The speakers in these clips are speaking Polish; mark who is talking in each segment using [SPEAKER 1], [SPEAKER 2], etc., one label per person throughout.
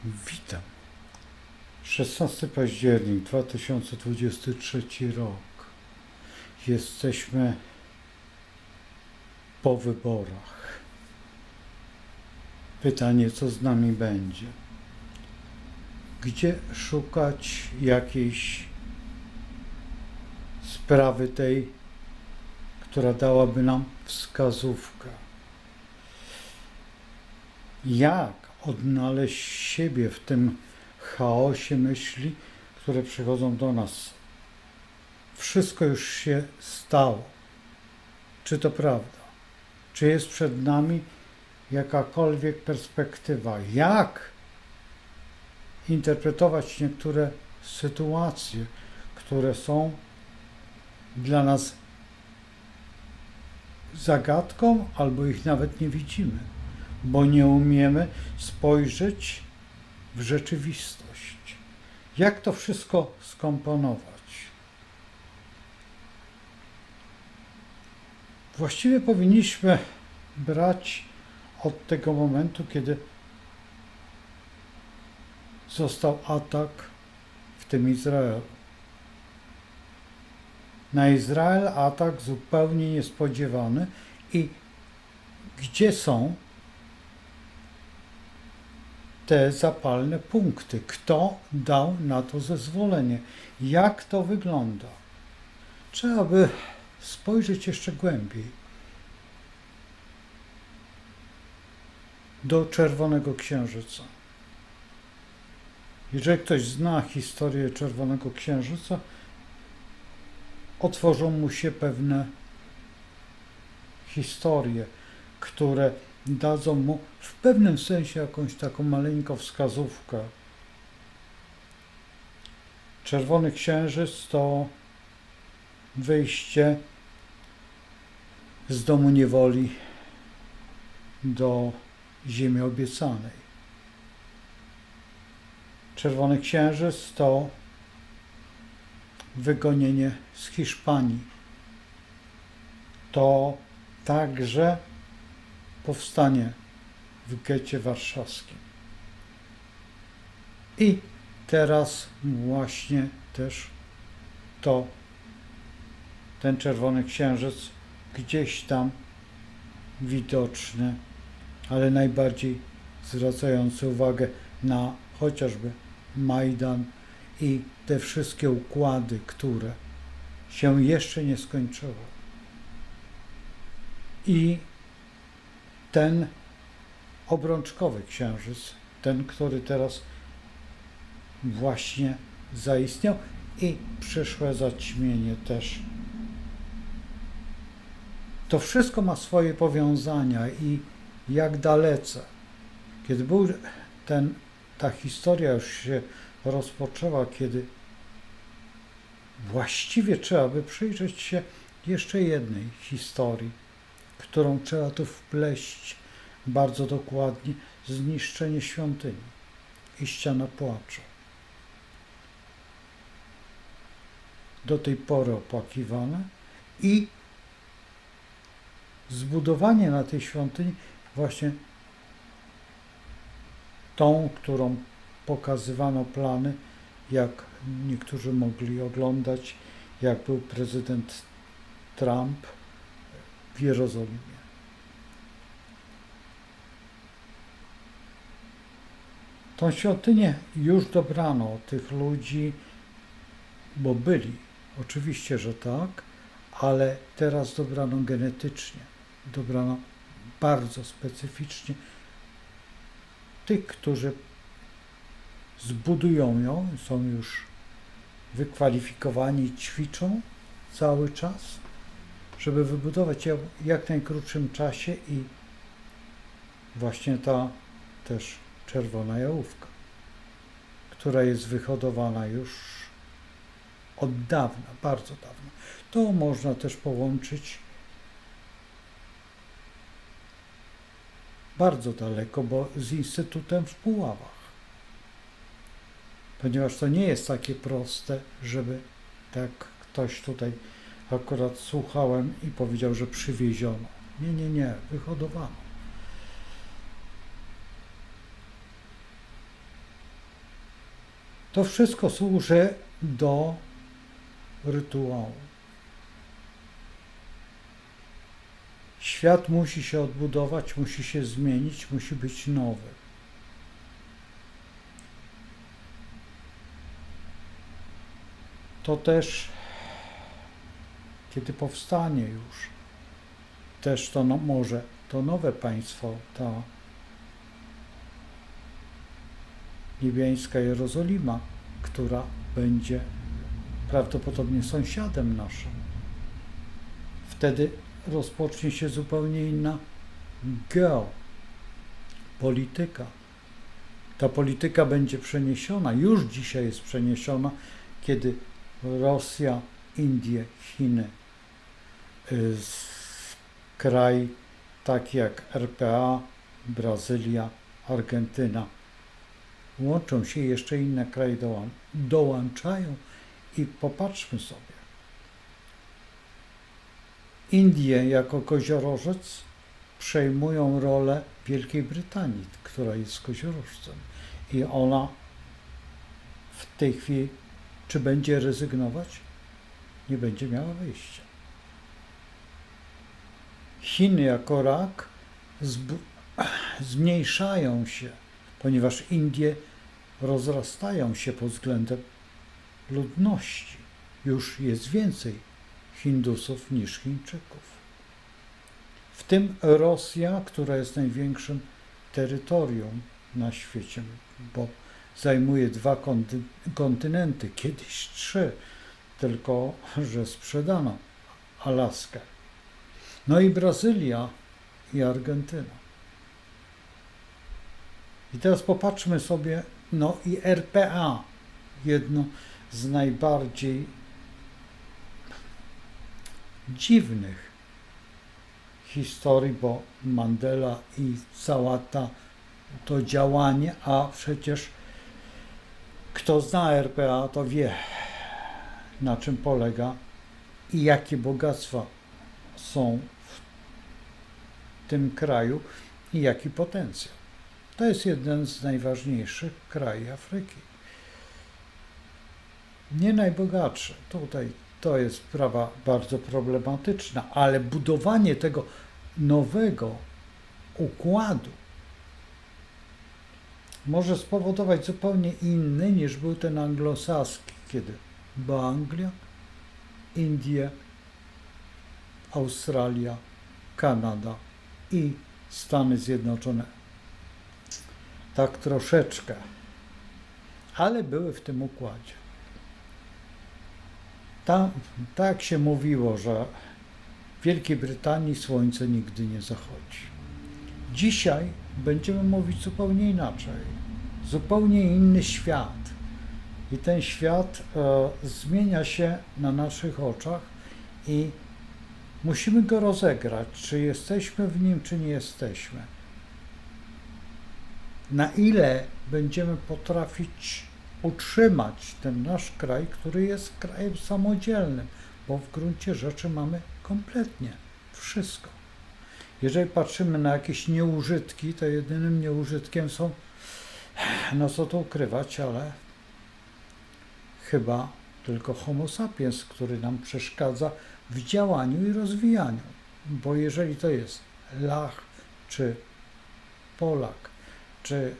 [SPEAKER 1] Witam. 16 październik 2023 rok. Jesteśmy po wyborach. Pytanie, co z nami będzie? Gdzie szukać jakiejś sprawy tej, która dałaby nam wskazówkę? Jak odnaleźć siebie w tym chaosie myśli, które przychodzą do nas? Wszystko już się stało. Czy to prawda? Czy jest przed nami jakakolwiek perspektywa? Jak interpretować niektóre sytuacje, które są dla nas zagadką, albo ich nawet nie widzimy, bo nie umiemy spojrzeć w rzeczywistość. Jak to wszystko skomponować? Właściwie powinniśmy brać od tego momentu, kiedy został atak, w tym Izraelu. Na Izrael atak zupełnie niespodziewany i gdzie są te zapalne punkty? Kto dał na to zezwolenie? Jak to wygląda? Trzeba by spojrzeć jeszcze głębiej do Czerwonego Księżyca. Jeżeli ktoś zna historię Czerwonego Księżyca, otworzą mu się pewne historie, które dadzą mu w pewnym sensie jakąś taką maleńką wskazówkę. Czerwony Księżyc to wyjście z domu niewoli do ziemi obiecanej. Czerwony Księżyc to wygonienie z Hiszpanii. To także powstanie w getcie warszawskim. I teraz właśnie też ten Czerwony Księżyc gdzieś tam widoczny, ale najbardziej zwracający uwagę na chociażby Majdan i te wszystkie układy, które się jeszcze nie skończyły. I ten obrączkowy księżyc, ten, który teraz właśnie zaistniał, i przyszłe zaćmienie też. To wszystko ma swoje powiązania i jak dalece. Kiedy był ta historia już się rozpoczęła, kiedy właściwie trzeba by przyjrzeć się jeszcze jednej historii, którą trzeba tu wpleść bardzo dokładnie: zniszczenie świątyni i ściana płaczu. Do tej pory opłakiwane i zbudowanie na tej świątyni właśnie tą, którą pokazywano plany, jak niektórzy mogli oglądać, jak był prezydent Trump w Jerozolimie. Tą świątynię już dobrano tych ludzi, bo byli, oczywiście, że tak, ale teraz dobrano genetycznie, dobrano bardzo specyficznie tych, którzy zbudują ją, są już wykwalifikowani, ćwiczą cały czas, żeby wybudować ją w jak najkrótszym czasie. I właśnie ta też czerwona jałówka, która jest wyhodowana już od dawna, bardzo dawno. To można też połączyć bardzo daleko, bo z Instytutem w Puławach. Ponieważ to nie jest takie proste, żeby tak ktoś tutaj akurat słuchałem i powiedział, że przywieziono. Nie, wyhodowano. To wszystko służy do rytuału. Świat musi się odbudować, musi się zmienić, musi być nowy. To też, kiedy powstanie już, też to może to nowe państwo, ta niebiańska Jerozolima, która będzie prawdopodobnie sąsiadem naszym. Wtedy rozpocznie się zupełnie inna geopolityka. Ta polityka będzie przeniesiona, już dzisiaj jest przeniesiona, kiedy Rosja, Indie, Chiny, kraj taki jak RPA, Brazylia, Argentyna, łączą się i jeszcze inne kraje dołączają i popatrzmy sobie. Indie jako koziorożec przejmują rolę Wielkiej Brytanii, która jest koziorożcem. I ona w tej chwili, czy będzie rezygnować? Nie będzie miała wyjścia. Chiny jako rak zmniejszają się, ponieważ Indie rozrastają się pod względem ludności. Już jest więcej Hindusów niż Chińczyków. W tym Rosja, która jest największym terytorium na świecie, bo zajmuje 2 kontynenty, kiedyś 3, tylko że sprzedano Alaskę. No i Brazylia i Argentyna. I teraz popatrzmy sobie, no i RPA, jedno z najbardziej dziwnych historii, bo Mandela i cała to działanie, a przecież kto zna RPA, to wie, na czym polega i jakie bogactwa są w tym kraju i jaki potencjał. To jest jeden z najważniejszych krajów Afryki. Nie najbogatszy. Tutaj to jest sprawa bardzo problematyczna, ale budowanie tego nowego układu może spowodować zupełnie inny niż był ten anglosaski, kiedy była Anglia, Indie, Australia, Kanada i Stany Zjednoczone. Tak troszeczkę, ale były w tym układzie. Tak się mówiło, że w Wielkiej Brytanii słońce nigdy nie zachodzi. Dzisiaj będziemy mówić zupełnie inaczej. Zupełnie inny świat. I ten świat zmienia się na naszych oczach i musimy go rozegrać, czy jesteśmy w nim, czy nie jesteśmy. Na ile będziemy potrafić utrzymać ten nasz kraj, który jest krajem samodzielnym, bo w gruncie rzeczy mamy kompletnie wszystko. Jeżeli patrzymy na jakieś nieużytki, to jedynym nieużytkiem są, no co tu ukrywać, ale chyba tylko Homo sapiens, który nam przeszkadza w działaniu i rozwijaniu. Bo jeżeli to jest Lach, czy Polak, czy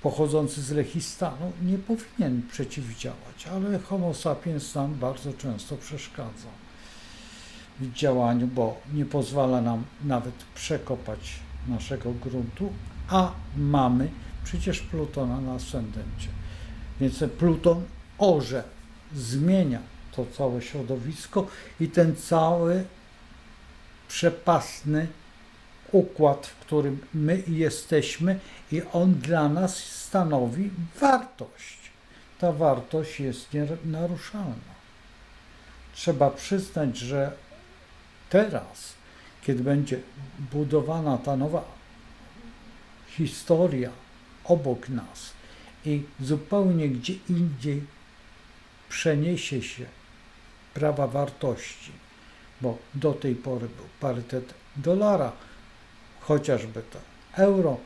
[SPEAKER 1] pochodzący z Lechistanu, nie powinien przeciwdziałać, ale Homo sapiens nam bardzo często przeszkadza w działaniu, bo nie pozwala nam nawet przekopać naszego gruntu, a mamy przecież Plutona na ascendencie. Więc ten Pluton orze, zmienia to całe środowisko i ten cały przepastny układ, w którym my jesteśmy i on dla nas stanowi wartość. Ta wartość jest nienaruszalna. Trzeba przyznać, że teraz, kiedy będzie budowana ta nowa historia obok nas i zupełnie gdzie indziej przeniesie się prawa wartości, bo do tej pory był parytet dolara, chociażby to euro,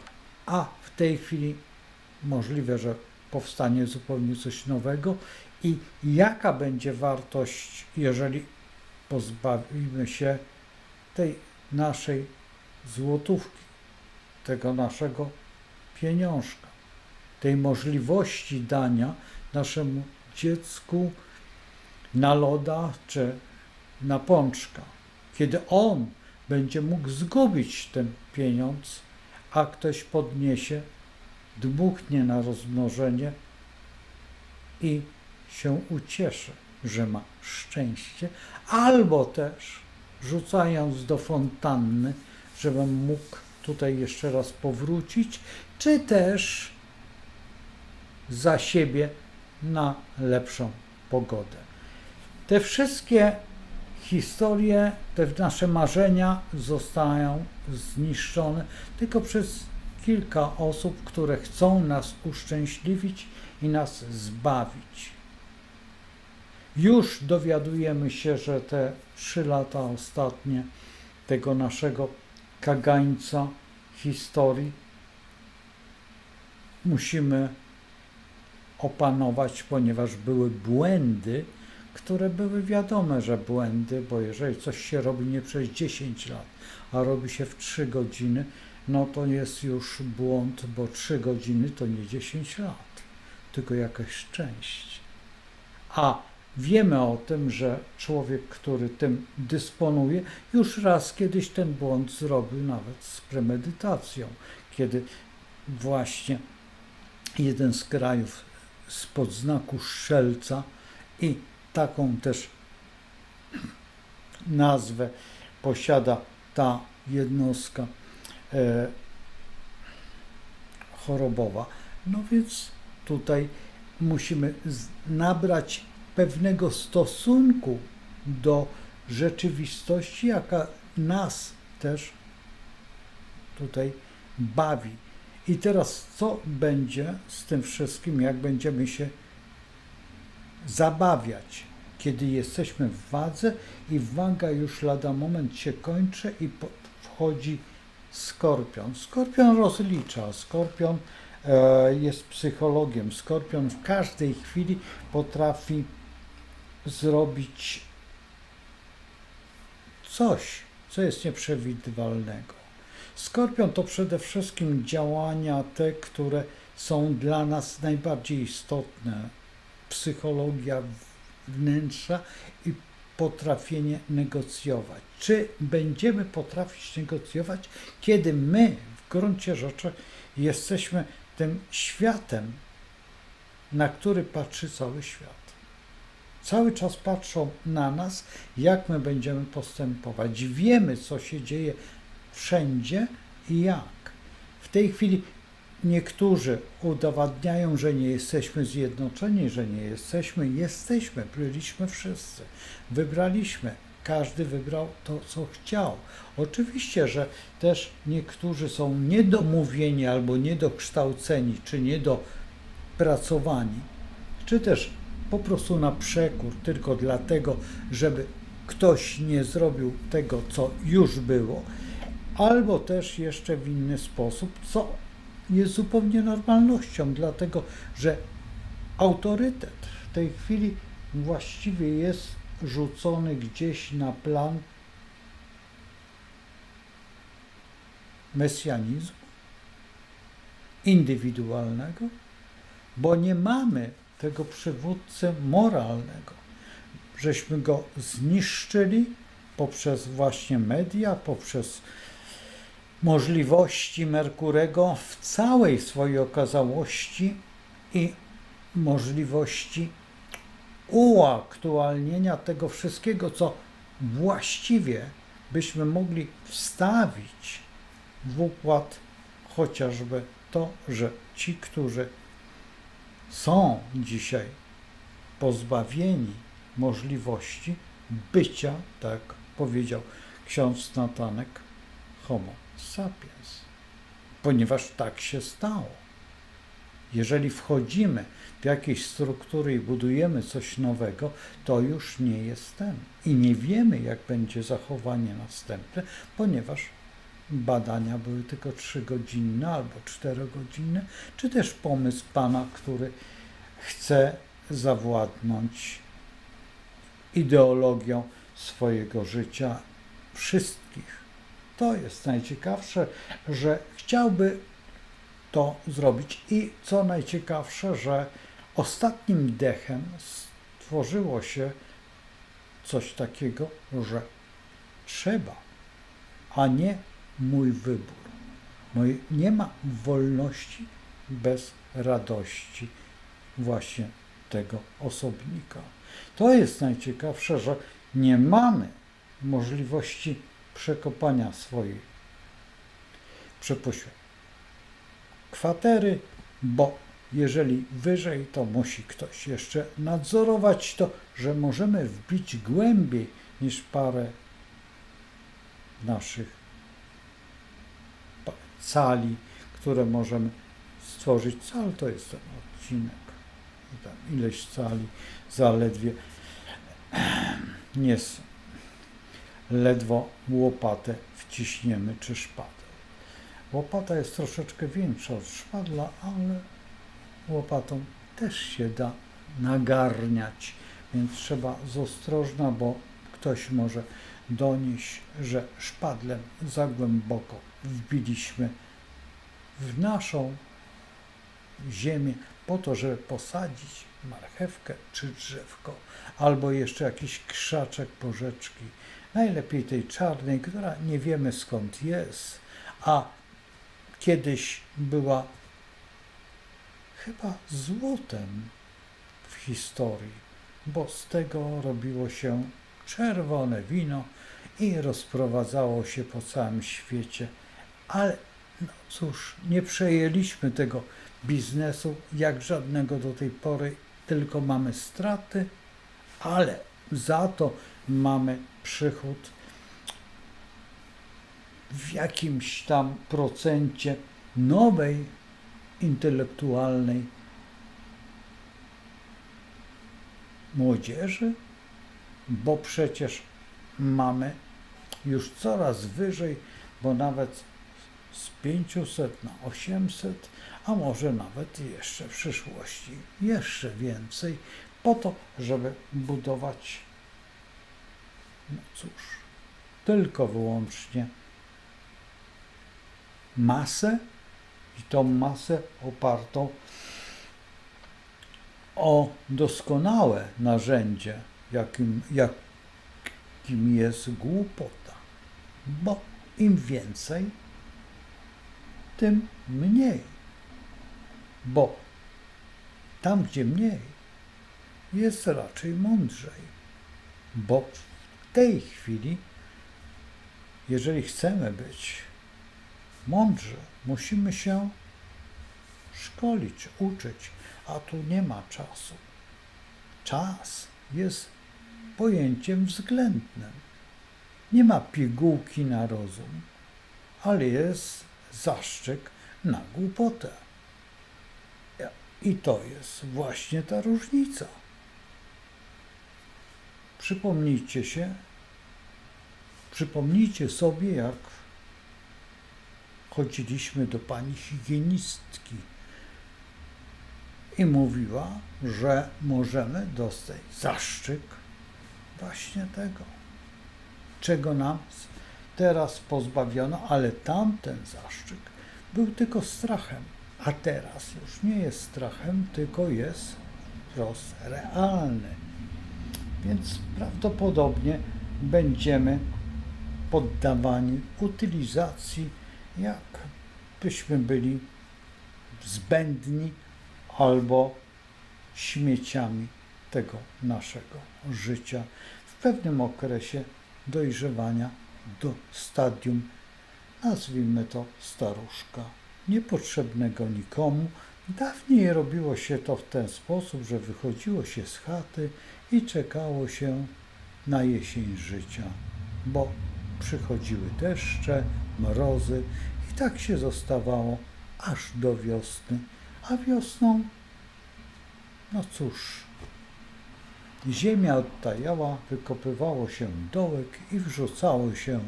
[SPEAKER 1] a w tej chwili możliwe, że powstanie zupełnie coś nowego i jaka będzie wartość, jeżeli pozbawimy się tej naszej złotówki, tego naszego pieniążka, tej możliwości dania naszemu dziecku na loda czy na pączka, kiedy on będzie mógł zgubić ten pieniądz, a ktoś podniesie, dmuchnie na rozmnożenie i się ucieszy, że ma szczęście, albo też rzucając do fontanny, żebym mógł tutaj jeszcze raz powrócić, czy też za siebie na lepszą pogodę. Te wszystkie historie, te nasze marzenia zostają zniszczone tylko przez kilka osób, które chcą nas uszczęśliwić i nas zbawić. Już dowiadujemy się, że te 3 lata ostatnie tego naszego kagańca historii musimy opanować, ponieważ były błędy, które były wiadome, że błędy, bo jeżeli coś się robi nie przez 10 lat, a robi się w 3 godziny, no to jest już błąd, bo 3 godziny to nie 10 lat, tylko jakaś część. A wiemy o tym, że człowiek, który tym dysponuje, już raz kiedyś ten błąd zrobił nawet z premedytacją, kiedy właśnie jeden z krajów spod znaku strzelca i taką też nazwę posiada ta jednostka chorobowa. No więc tutaj musimy nabrać pewnego stosunku do rzeczywistości, jaka nas też tutaj bawi. I teraz co będzie z tym wszystkim, jak będziemy się zabawiać, kiedy jesteśmy w wadze i waga już lada moment się kończy i wchodzi skorpion. Skorpion rozlicza, skorpion jest psychologiem, skorpion w każdej chwili potrafi zrobić coś, co jest nieprzewidywalnego. Skorpion to przede wszystkim działania te, które są dla nas najbardziej istotne. Psychologia wnętrza i potrafienie negocjować. Czy będziemy potrafić negocjować, kiedy my w gruncie rzeczy jesteśmy tym światem, na który patrzy cały świat? Cały czas patrzą na nas, jak my będziemy postępować. Wiemy, co się dzieje wszędzie i jak. W tej chwili niektórzy udowadniają, że nie jesteśmy zjednoczeni, że nie jesteśmy. Jesteśmy, byliśmy wszyscy. Wybraliśmy. Każdy wybrał to, co chciał. Oczywiście, że też niektórzy są niedomówieni albo niedokształceni, czy niedopracowani, czy też po prostu na przekór, tylko dlatego, żeby ktoś nie zrobił tego, co już było, albo też jeszcze w inny sposób, co jest zupełnie normalnością, dlatego że autorytet w tej chwili właściwie jest rzucony gdzieś na plan mesjanizmu indywidualnego, bo nie mamy tego przywódcy moralnego. Żeśmy go zniszczyli poprzez właśnie media, poprzez możliwości Merkurego w całej swojej okazałości i możliwości uaktualnienia tego wszystkiego, co właściwie byśmy mogli wstawić w układ, chociażby to, że ci, którzy są dzisiaj pozbawieni możliwości bycia, tak powiedział ksiądz Natanek, homo sapiens, ponieważ tak się stało. Jeżeli wchodzimy w jakieś struktury i budujemy coś nowego, to już nie jest ten. I nie wiemy, jak będzie zachowanie następne, ponieważ badania były tylko 3-godzinne albo 4-godzinne, czy też pomysł Pana, który chce zawładnąć ideologią swojego życia wszystkich. To jest najciekawsze, że chciałby to zrobić i co najciekawsze, że ostatnim dechem stworzyło się coś takiego, że trzeba, a nie mój wybór. Nie ma wolności bez radości właśnie tego osobnika. To jest najciekawsze, że nie mamy możliwości przekopania swojej przepuśćmy kwatery, bo jeżeli wyżej, to musi ktoś jeszcze nadzorować to, że możemy wbić głębiej niż parę naszych cali, które możemy stworzyć. Cal to jest ten odcinek. I tam ileś cali zaledwie nie ledwo łopatę wciśniemy czy szpadę. Łopata jest troszeczkę większa od szpadla, ale łopatą też się da nagarniać, więc trzeba z ostrożna, bo ktoś może donieść, że szpadlem za głęboko wbiliśmy w naszą ziemię po to, żeby posadzić marchewkę czy drzewko, albo jeszcze jakiś krzaczek porzeczki, najlepiej tej czarnej, która nie wiemy skąd jest, a kiedyś była chyba złotem w historii, bo z tego robiło się czerwone wino i rozprowadzało się po całym świecie. Ale no cóż, nie przejęliśmy tego biznesu jak żadnego do tej pory, tylko mamy straty, ale za to mamy przychód w jakimś tam procencie nowej, intelektualnej młodzieży, bo przecież mamy już coraz wyżej, bo nawet z 500 na 800, a może nawet jeszcze w przyszłości jeszcze więcej, po to, żeby budować, no cóż, tylko wyłącznie masę i tą masę opartą o doskonałe narzędzie, jakim jest głupota. Bo im więcej, tym mniej. Bo tam, gdzie mniej, jest raczej mądrzej. Bo w tej chwili, jeżeli chcemy być mądrzy, musimy się szkolić, uczyć, a tu nie ma czasu. Czas jest pojęciem względnym. Nie ma pigułki na rozum, ale jest zaszczyk na głupotę. I to jest właśnie ta różnica. Przypomnijcie sobie, jak chodziliśmy do pani higienistki i mówiła, że możemy dostać zaszczyk właśnie tego, czego nam teraz pozbawiono, ale tamten zaszczyk był tylko strachem, a teraz już nie jest strachem, tylko jest wprost realny. Więc prawdopodobnie będziemy poddawani utylizacji, jakbyśmy byli zbędni albo śmieciami tego naszego życia w pewnym okresie dojrzewania do stadium, nazwijmy to staruszka, niepotrzebnego nikomu. Dawniej robiło się to w ten sposób, że wychodziło się z chaty i czekało się na jesień życia, bo przychodziły deszcze, mrozy i tak się zostawało aż do wiosny. A wiosną, no cóż, ziemia odtajała, wykopywało się dołek i wrzucało się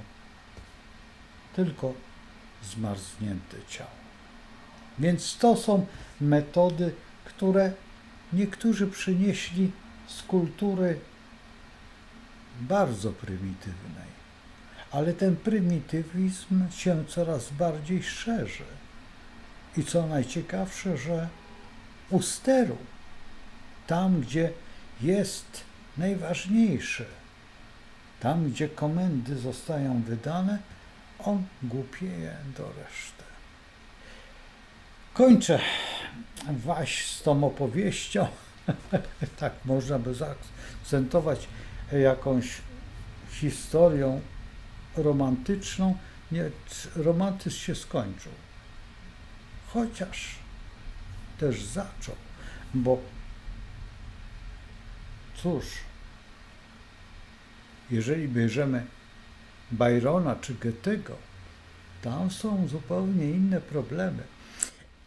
[SPEAKER 1] tylko zmarznięte ciało. Więc to są metody, które niektórzy przynieśli z kultury bardzo prymitywnej. Ale ten prymitywizm się coraz bardziej szerzy. I co najciekawsze, że u steru, tam gdzie jest najważniejsze, tam gdzie komendy zostają wydane, on głupieje do reszty. Kończę z tą opowieścią. Tak można by zaakcentować jakąś historią romantyczną. Nie, romantyzm się skończył. Chociaż też zaczął, bo cóż, jeżeli bierzemy Byrona czy Goethego, tam są zupełnie inne problemy.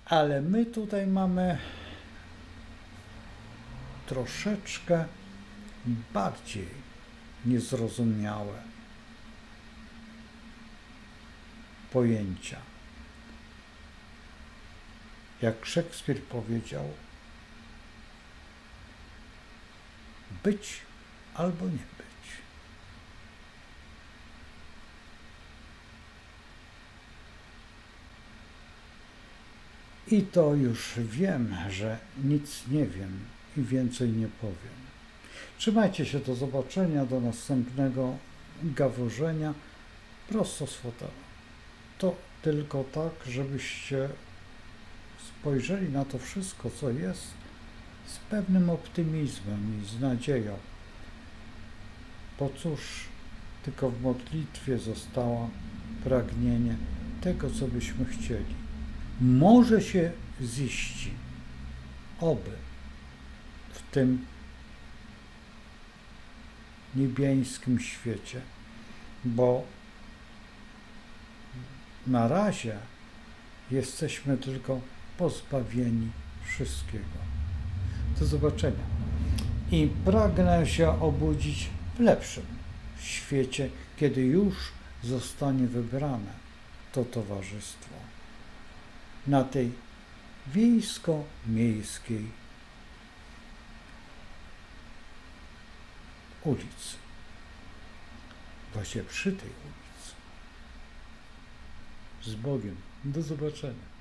[SPEAKER 1] Ale my tutaj mamy troszeczkę bardziej niezrozumiałe pojęcia. Jak Szekspir powiedział, być albo nie być. I to już wiem, że nic nie wiem i więcej nie powiem. Trzymajcie się, do zobaczenia, do następnego gaworzenia prosto z fotela. To tylko tak, żebyście spojrzeli na to wszystko, co jest, z pewnym optymizmem i z nadzieją. Bo cóż, tylko w modlitwie zostało pragnienie tego, co byśmy chcieli. Może się ziści, oby w tym niebiańskim świecie, bo na razie jesteśmy tylko pozbawieni wszystkiego. Do zobaczenia. I pragnę się obudzić w lepszym świecie, kiedy już zostanie wybrane to towarzystwo na tej wiejsko-miejskiej ulicy. Właśnie przy tej ulicy. Z Bogiem. Do zobaczenia.